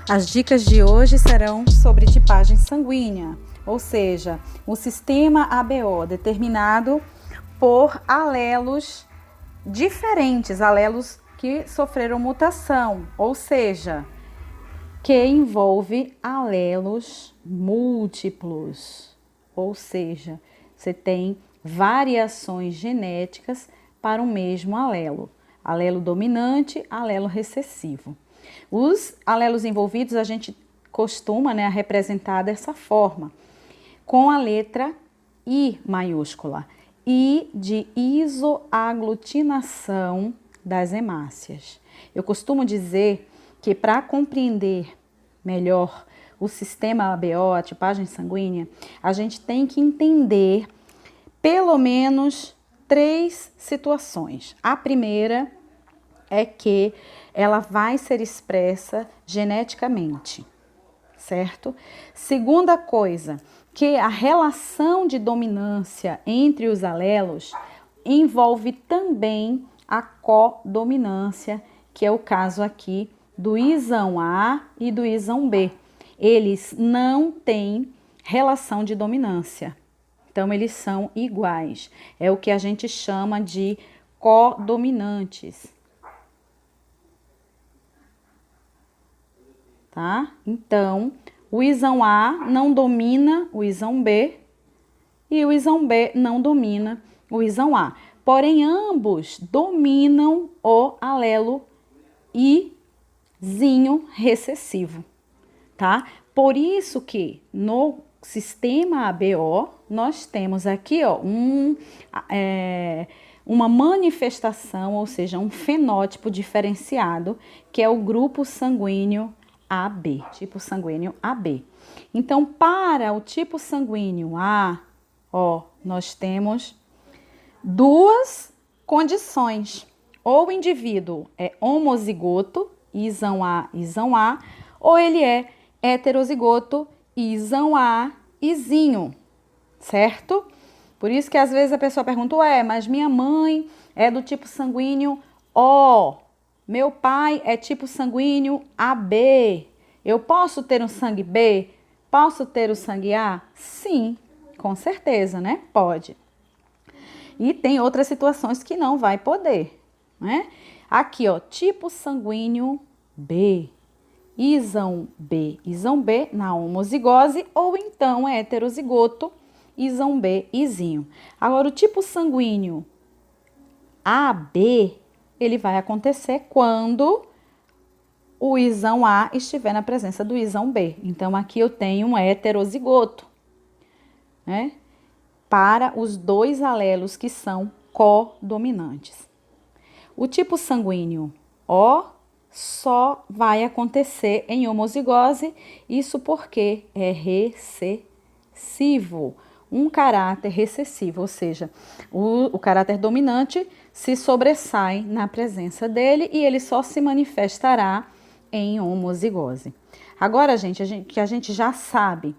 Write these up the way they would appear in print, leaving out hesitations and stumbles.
As dicas de hoje serão sobre tipagem sanguínea, ou seja, o sistema ABO determinado por alelos diferentes, alelos que sofreram mutação, ou seja, que envolve alelos múltiplos, ou seja, você tem variações genéticas para o mesmo alelo, alelo dominante, alelo recessivo. Os alelos envolvidos a gente costuma, a representar dessa forma, com a letra I maiúscula, I de isoaglutinação das hemácias. Eu costumo dizer que para compreender melhor o sistema ABO, a tipagem sanguínea, a gente tem que entender pelo menos 3 situações. A primeira é que ela vai ser expressa geneticamente, certo? Segunda coisa, que a relação de dominância entre os alelos envolve também a codominância, que é o caso aqui do isão A e do isão B. Eles não têm relação de dominância, então eles são iguais. É o que a gente chama de codominantes. Tá? Então, o isão A não domina o isão B e o isão B não domina o isão A. Porém, ambos dominam o alelo Izinho recessivo, tá? Por isso que no sistema ABO nós temos aqui, ó, uma manifestação, ou seja, um fenótipo diferenciado, que é o grupo sanguíneo AB, tipo sanguíneo AB. Então, para o tipo sanguíneo A, ó, nós temos 2 condições. Ou o indivíduo é homozigoto, isão A, ou ele é heterozigoto, isão A, izinho, certo? Por isso que às vezes a pessoa pergunta, mas minha mãe é do tipo sanguíneo O, meu pai é tipo sanguíneo AB, eu posso ter um sangue B? Posso ter o sangue A? Sim, com certeza, né? Pode. E tem outras situações que não vai poder, né? Aqui, ó, tipo sanguíneo B, isão B na homozigose, ou então é heterozigoto, isão B, izinho. Agora, o tipo sanguíneo AB, ele vai acontecer quando o isão A estiver na presença do isão B. Então, aqui eu tenho um heterozigoto, né? Para os 2 alelos que são codominantes. O tipo sanguíneo O só vai acontecer em homozigose, isso porque é recessivo, um caráter recessivo, ou seja, o caráter dominante se sobressai na presença dele e ele só se manifestará em homozigose. Agora, que a gente já sabe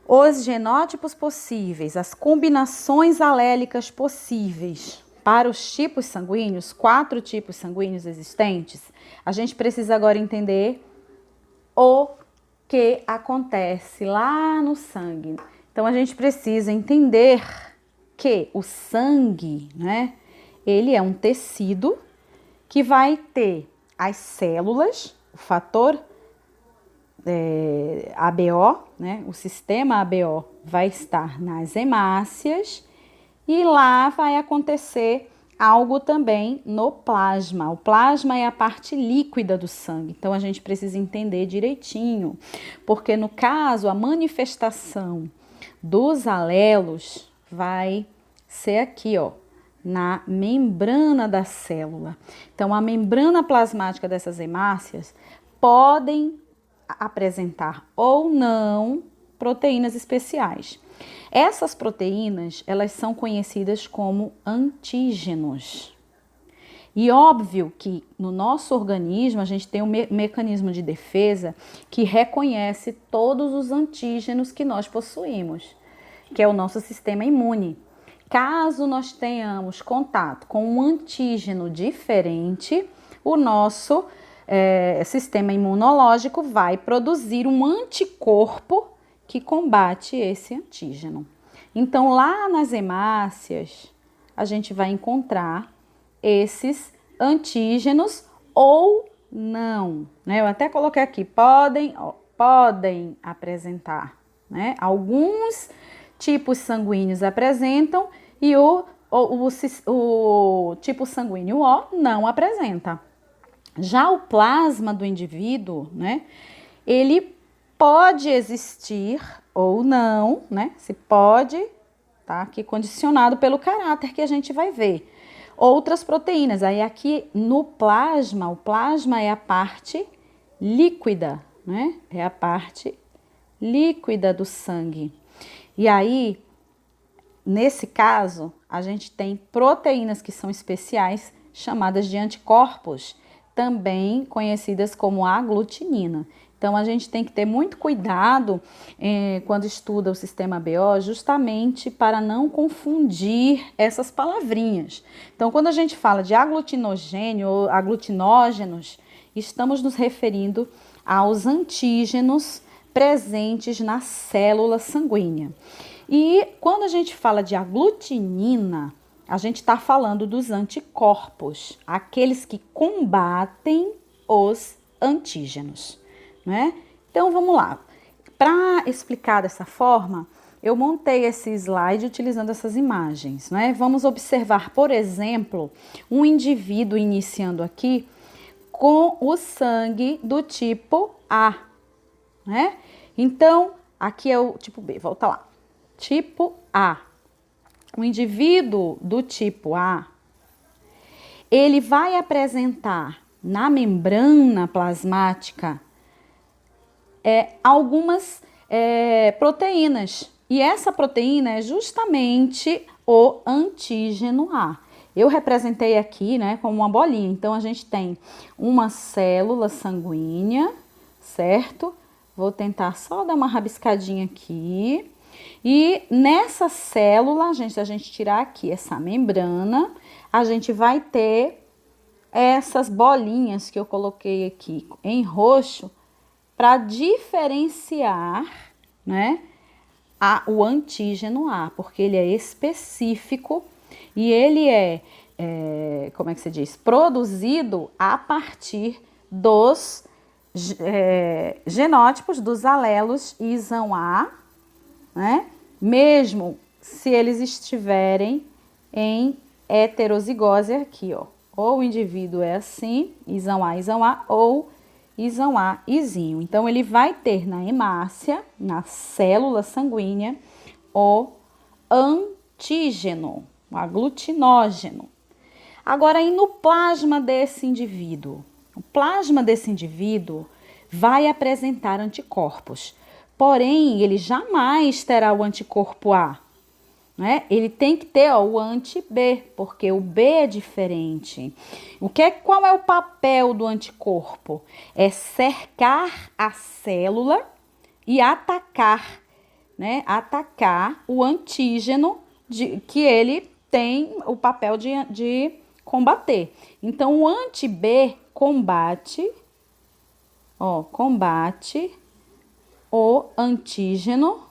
os genótipos possíveis, as combinações alélicas possíveis para os tipos sanguíneos, 4 tipos sanguíneos existentes, a gente precisa agora entender o que acontece lá no sangue. Então, a gente precisa entender que o sangue, né, ele é um tecido que vai ter as células, o fator ABO, né, o sistema ABO vai estar nas hemácias e lá vai acontecer algo também no plasma. O plasma é a parte líquida do sangue, então a gente precisa entender direitinho, porque no caso a manifestação dos alelos vai ser aqui, ó, na membrana da célula. Então, a membrana plasmática dessas hemácias podem apresentar ou não proteínas especiais. Essas proteínas, elas são conhecidas como antígenos. E óbvio que no nosso organismo a gente tem um mecanismo de defesa que reconhece todos os antígenos que nós possuímos, que é o nosso sistema imune. Caso nós tenhamos contato com um antígeno diferente, o nosso sistema imunológico vai produzir um anticorpo que combate esse antígeno. Então, lá nas hemácias, a gente vai encontrar esses antígenos ou não, né? Eu até coloquei aqui, podem apresentar, né? Alguns tipos sanguíneos apresentam e o tipo sanguíneo O não apresenta. Já o plasma do indivíduo, né? Ele pode existir ou não, né? Se pode, tá aqui condicionado pelo caráter que a gente vai ver. Outras proteínas, aí aqui no plasma, o plasma é a parte líquida, né? É a parte líquida do sangue. E aí, nesse caso, a gente tem proteínas que são especiais, chamadas de anticorpos, também conhecidas como aglutinina. Então, a gente tem que ter muito cuidado quando estuda o sistema BO, justamente para não confundir essas palavrinhas. Então, quando a gente fala de aglutinogênio ou aglutinógenos, estamos nos referindo aos antígenos presentes na célula sanguínea. E quando a gente fala de aglutinina, a gente está falando dos anticorpos, aqueles que combatem os antígenos, né? Então, vamos lá. Para explicar dessa forma, eu montei esse slide utilizando essas imagens, né? Vamos observar, por exemplo, um indivíduo iniciando aqui com o sangue do tipo A, né? Então, aqui é o tipo B, volta lá. Tipo A. O indivíduo do tipo A, ele vai apresentar na membrana plasmática algumas proteínas. E essa proteína é justamente o antígeno A. Eu representei aqui, né, como uma bolinha. Então, a gente tem uma célula sanguínea, certo? Vou tentar só dar uma rabiscadinha aqui. E nessa célula, se a gente tirar aqui essa membrana, a gente vai ter essas bolinhas que eu coloquei aqui em roxo para diferenciar, né, o antígeno A, porque ele é específico e ele como é que se diz? Produzido a partir dos genótipos dos alelos ISAM A, né? Mesmo se eles estiverem em heterozigose aqui, ó. Ou o indivíduo é assim, ISAM A, ou ISAM A, izinho. Então, ele vai ter na hemácia, na célula sanguínea, o antígeno, o aglutinógeno. Agora, e no plasma desse indivíduo? O plasma desse indivíduo vai apresentar anticorpos. Porém, ele jamais terá o anticorpo A, né? Ele tem que ter o anti-B, porque o B é diferente. Qual é o papel do anticorpo? É cercar a célula e atacar, né? Atacar o antígeno que ele tem o papel de combater. Então, o anti-B combate o antígeno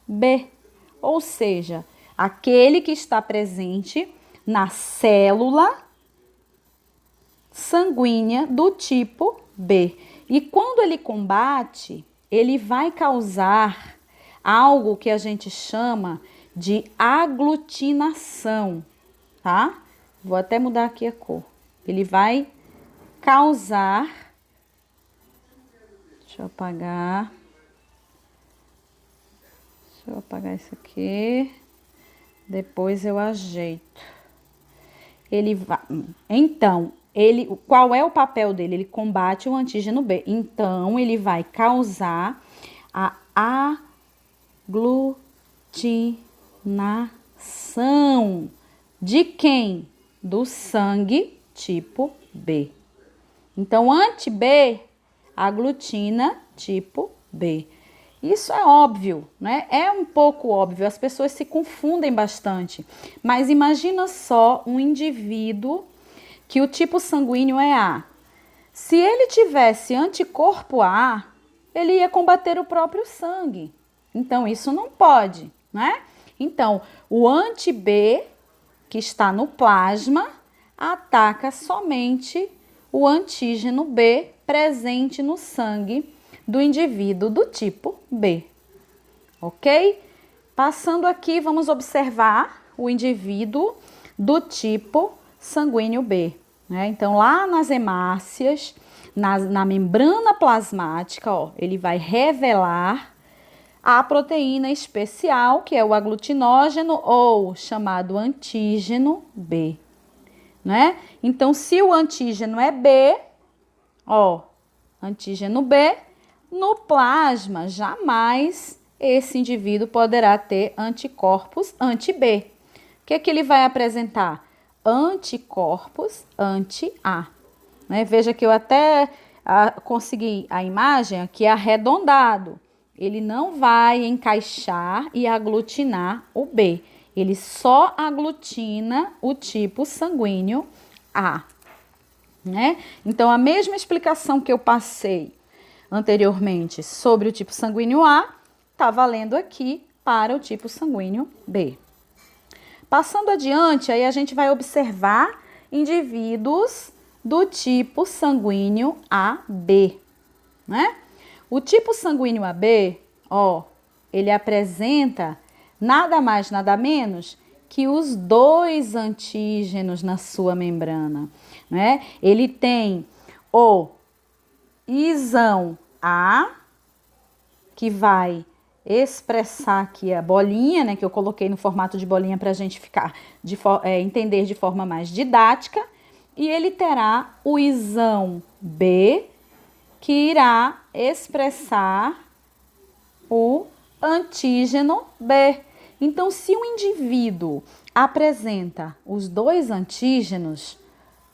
B, ou seja, aquele que está presente na célula sanguínea do tipo B. E quando ele combate, ele vai causar algo que a gente chama de aglutinação, tá? Vou até mudar aqui a cor. Ele vai causar, deixa eu apagar isso aqui, depois eu ajeito. Então, qual é o papel dele? Ele combate o antígeno B. Então, ele vai causar a aglutinação de quem? Do sangue tipo B. Então, anti-B aglutina tipo B. Isso é óbvio, né? É um pouco óbvio, as pessoas se confundem bastante. Mas imagina só um indivíduo que o tipo sanguíneo é A. Se ele tivesse anticorpo A, ele ia combater o próprio sangue. Então, isso não pode, né? Então, o anti-B, que está no plasma, ataca somente o antígeno B presente no sangue do indivíduo do tipo B, ok? Passando aqui, vamos observar o indivíduo do tipo sanguíneo B, né? Então, lá nas hemácias, na membrana plasmática, ó, ele vai revelar a proteína especial, que é o aglutinógeno ou chamado antígeno B, né? Então, se o antígeno é B, ó, antígeno B, no plasma, jamais esse indivíduo poderá ter anticorpos anti-B. O que é que ele vai apresentar? Anticorpos anti-A. Né? Veja que eu até consegui a imagem aqui arredondado. Ele não vai encaixar e aglutinar o B. Ele só aglutina o tipo sanguíneo A. Né? Então, a mesma explicação que eu passei anteriormente sobre o tipo sanguíneo A, está valendo aqui para o tipo sanguíneo B. Passando adiante, aí a gente vai observar indivíduos do tipo sanguíneo AB, né? O tipo sanguíneo AB, ó, ele apresenta nada mais, nada menos que os dois antígenos na sua membrana, né? Ele tem o isão A, que vai expressar aqui a bolinha, né, que eu coloquei no formato de bolinha para a gente entender de forma mais didática, e ele terá o isão B, que irá expressar o antígeno B. Então, se o indivíduo apresenta os dois antígenos,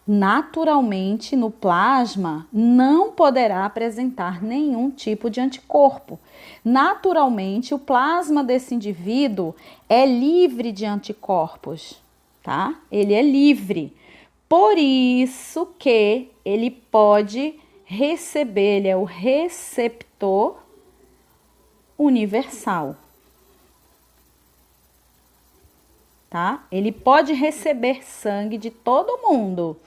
naturalmente no plasma não poderá apresentar nenhum tipo de anticorpo. Naturalmente, o plasma desse indivíduo é livre de anticorpos, tá? Ele é livre. Por isso que ele pode receber, ele é o receptor universal. Tá? Ele pode receber sangue de todo mundo,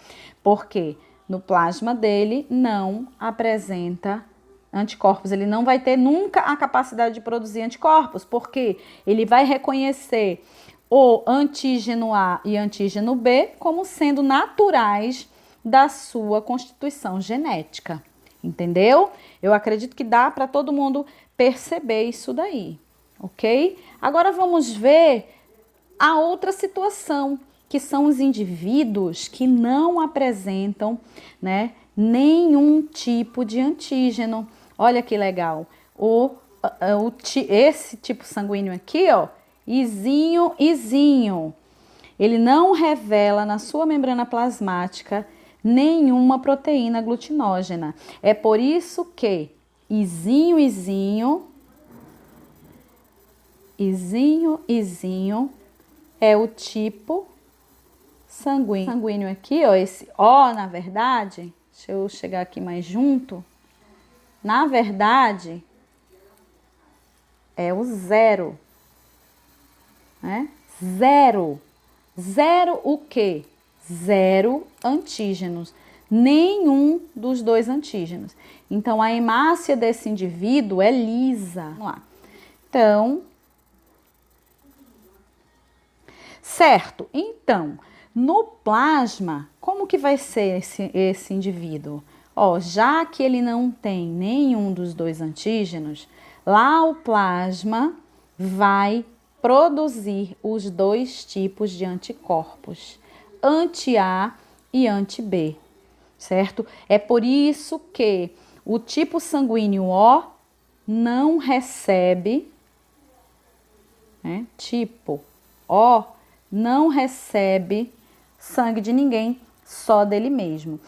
porque no plasma dele não apresenta anticorpos. Ele não vai ter nunca a capacidade de produzir anticorpos, porque ele vai reconhecer o antígeno A e antígeno B como sendo naturais da sua constituição genética. Entendeu? Eu acredito que dá para todo mundo perceber isso daí, ok? Agora vamos ver a outra situação, que são os indivíduos que não apresentam, né, nenhum tipo de antígeno. Olha que legal. Esse tipo sanguíneo aqui, ó, isinho, isinho, ele não revela na sua membrana plasmática nenhuma proteína aglutinógena. É por isso que isinho, isinho, isinho, isinho, é o tipo sanguíneo. Sanguíneo aqui, ó, esse O, na verdade, deixa eu chegar aqui mais junto. Na verdade, é o zero, né? Zero. Zero o quê? Zero antígenos. Nenhum dos dois antígenos. Então, a hemácia desse indivíduo é lisa. Vamos lá. Então, certo, então, no plasma, como que vai ser esse indivíduo? Ó, já que ele não tem nenhum dos dois antígenos, lá o plasma vai produzir os dois tipos de anticorpos, anti-A e anti-B, certo? É por isso que o tipo sanguíneo O não recebe, né, tipo O, não recebe sangue de ninguém, só dele mesmo.